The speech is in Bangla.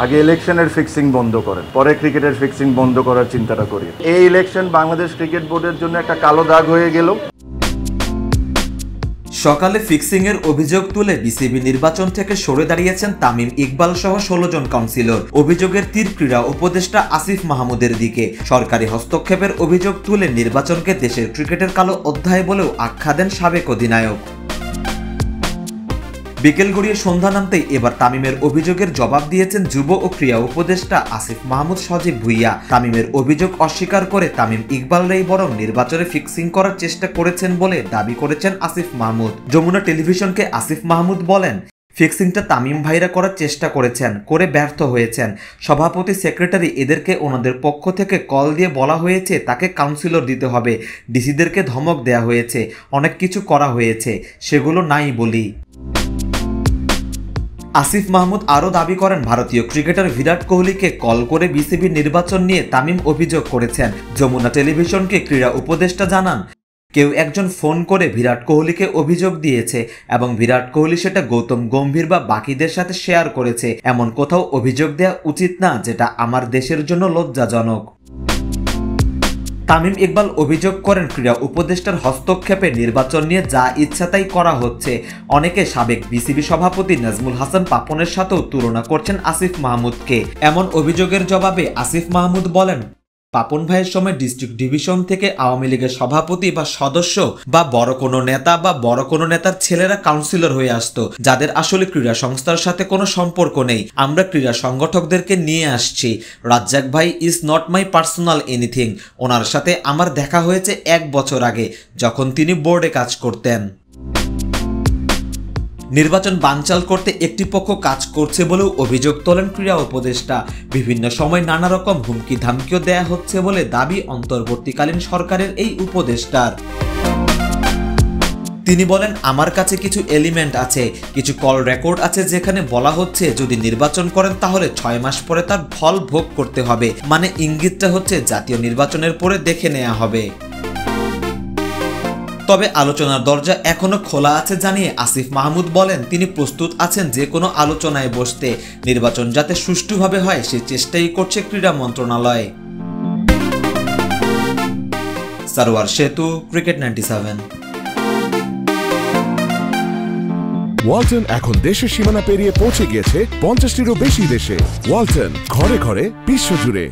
আগে ইলেকশনের ফিক্সিং বন্ধ করেন, পরে ক্রিকেটের ফিক্সিং বন্ধ করার চিন্তাটা করি। এই ইলেকশন বাংলাদেশ ক্রিকেট বোর্ডের জন্য একটা কালো দাগ হয়ে গেল। সকালে ফিক্সিংয়ের অভিযোগ তুলে বিসিবি নির্বাচন থেকে সরে দাঁড়িয়েছেন তামিম ইকবাল সহ 16 জন কাউন্সিলর। অভিযোগের তীর ক্রীড়া উপদেষ্টা আসিফ মাহমুদের দিকে। সরকারি হস্তক্ষেপের অভিযোগ তুলে নির্বাচনকে দেশের ক্রিকেটের কালো অধ্যায় বলেও আখ্যা দেন সাবেক অধিনায়ক। বিকেল গড়িয়ে সন্ধ্যা নামতেই এবার তামিমের অভিযোগের জবাব দিয়েছেন যুব ও ক্রীড়া উপদেষ্টা আসিফ মাহমুদ সজীব ভুইয়া। তামিমের অভিযোগ অস্বীকার করে তামিম ইকবালরাই বরং নির্বাচনে ফিক্সিং করার চেষ্টা করেছেন বলে দাবি করেছেন আসিফ মাহমুদ। যমুনা টেলিভিশনকে আসিফ মাহমুদ বলেন, ফিক্সিংটা তামিম ভাইরা করার চেষ্টা করেছেন, করে ব্যর্থ হয়েছেন। সভাপতি সেক্রেটারি এদেরকে ওনাদের পক্ষ থেকে কল দিয়ে বলা হয়েছে তাকে কাউন্সিলর দিতে হবে, ডিসিদেরকে ধমক দেয়া হয়েছে, অনেক কিছু করা হয়েছে, সেগুলো নাই বলি। আসিফ মাহমুদ আরও দাবি করেন ভারতীয় ক্রিকেটার বিরাট কোহলিকে কল করে বিসিবি নির্বাচন নিয়ে তামিম অভিযোগ করেছেন। যমুনা টেলিভিশনকে ক্রীড়া উপদেষ্টা জানান, কেউ একজন ফোন করে বিরাট কোহলিকে অভিযোগ দিয়েছে এবং বিরাট কোহলি সেটা গৌতম গম্ভীর বা বাকিদের সাথে শেয়ার করেছে। এমন কোথাও অভিযোগ দেওয়া উচিত না, যেটা আমার দেশের জন্য লজ্জাজনক। তামিম ইকবাল অভিযোগ করেন ক্রীড়া উপদেষ্টার হস্তক্ষেপে নির্বাচন নিয়ে যা ইচ্ছা তাই করা হচ্ছে। অনেকে সাবেক বিসিবি সভাপতি নাজমুল হাসান পাপনের সাথেও তুলনা করছেন আসিফ মাহমুদকে। এমন অভিযোগের জবাবে আসিফ মাহমুদ বলেন, পাপন ভাইয়ের সময় ডিস্ট্রিক্ট ডিভিশন থেকে আওয়ামী লীগের সভাপতি বা সদস্য বা বড় কোনো নেতা বা বড় কোনো নেতার ছেলেরা কাউন্সিলর হয়ে আসতো, যাদের আসলে ক্রীড়া সংস্থার সাথে কোনো সম্পর্ক নেই। আমরা ক্রীড়া সংগঠকদেরকে নিয়ে আসছি। রাজ্জাক ভাই is not my personal anything. ওনার সাথে আমার দেখা হয়েছে 1 বছর আগে, যখন তিনি বোর্ডে কাজ করতেন। নির্বাচন বানচাল করতে একটি পক্ষ কাজ করছে বলেও অভিযোগ তোলেন ক্রীড়া উপদেষ্টা। বিভিন্ন সময় নানা রকম হুমকি ধামকিও দেয়া হচ্ছে বলে দাবি অন্তর্বর্তীকালীন সরকারের এই উপদেষ্টার। তিনি বলেন, আমার কাছে কিছু এলিমেন্ট আছে, কিছু কল রেকর্ড আছে যেখানে বলা হচ্ছে যদি নির্বাচন করেন তাহলে 6 মাস পরে তার ফল ভোগ করতে হবে। মানে ইঙ্গিতটা হচ্ছে জাতীয় নির্বাচনের পরে দেখে নেওয়া হবে। তবে আলোচনার দরজা এখনো খোলা আছে জানিয়ে আসিফ মাহমুদ বলেন, তিনি প্রস্তুত আছেন যে কোনো আলোচনায় বসতে। নির্বাচন যাতে সুষ্ঠুভাবে হয় সে চেষ্টাই করছে ক্রীড়া মন্ত্রণালয়। সারোয়ার সেতু, ক্রিকেট 97। ওয়ালটন এখন দেশের সীমানা পেরিয়ে পৌঁছে গিয়েছে 50টিরও বেশি দেশে। ওয়ালটন, ঘরে ঘরে বিশ্বজুড়ে।